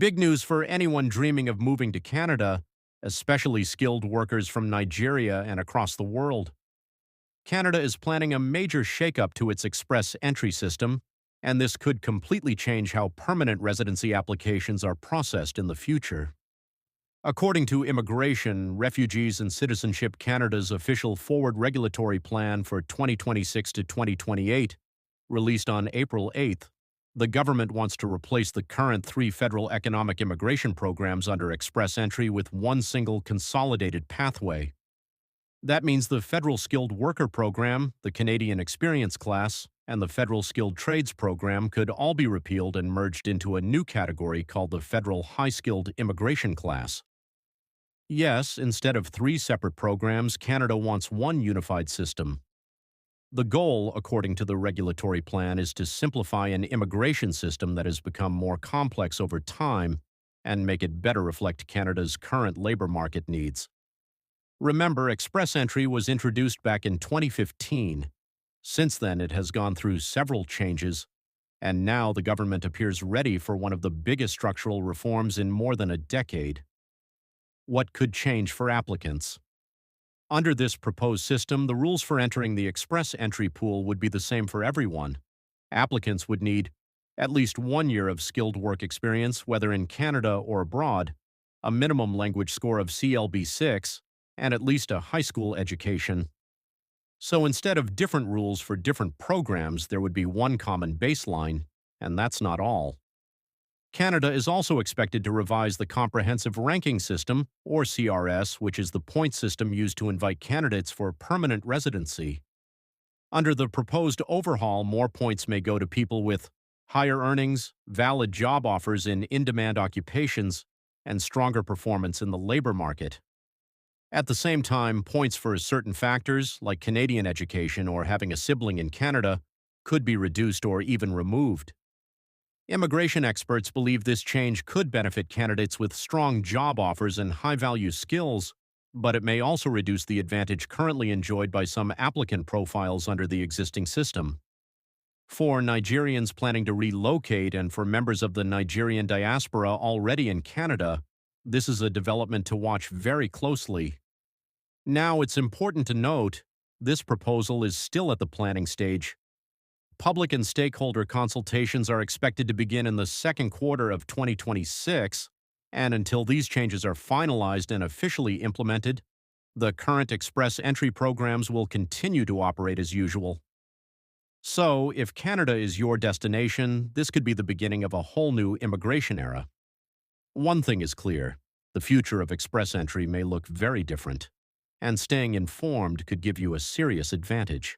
Big news for anyone dreaming of moving to Canada, especially skilled workers from Nigeria and across the world. Canada is planning a major shakeup to its express entry system, and this could completely change how permanent residency applications are processed in the future. According to Immigration, Refugees and Citizenship Canada's official forward regulatory plan for 2026 to 2028, released on April 8th, the government wants to replace the current three federal economic immigration programs under express entry with one single consolidated pathway. That means the Federal Skilled Worker Program, the Canadian Experience Class, and the Federal Skilled Trades Program could all be repealed and merged into a new category called the Federal High Skilled Immigration Class. Yes, instead of three separate programs, Canada wants one unified system. The goal, according to the regulatory plan, is to simplify an immigration system that has become more complex over time and make it better reflect Canada's current labor market needs. Remember, express entry was introduced back in 2015. Since then, it has gone through several changes, and now the government appears ready for one of the biggest structural reforms in more than a decade. What could change for applicants? Under this proposed system, the rules for entering the express entry pool would be the same for everyone. Applicants would need at least 1 year of skilled work experience, whether in Canada or abroad, a minimum language score of CLB6, and at least a high school education. So instead of different rules for different programs, there would be one common baseline, and that's not all. Canada is also expected to revise the Comprehensive Ranking System, or CRS, which is the point system used to invite candidates for permanent residency. Under the proposed overhaul, more points may go to people with higher earnings, valid job offers in in-demand occupations, and stronger performance in the labor market. At the same time, points for certain factors, like Canadian education or having a sibling in Canada, could be reduced or even removed. Immigration experts believe this change could benefit candidates with strong job offers and high-value skills, but it may also reduce the advantage currently enjoyed by some applicant profiles under the existing system. For Nigerians planning to relocate and for members of the Nigerian diaspora already in Canada, this is a development to watch very closely. Now, it's important to note, this proposal is still at the planning stage. Public and stakeholder consultations are expected to begin in the second quarter of 2026, and until these changes are finalized and officially implemented, the current express entry programs will continue to operate as usual. So, if Canada is your destination, this could be the beginning of a whole new immigration era. One thing is clear, the future of express entry may look very different, and staying informed could give you a serious advantage.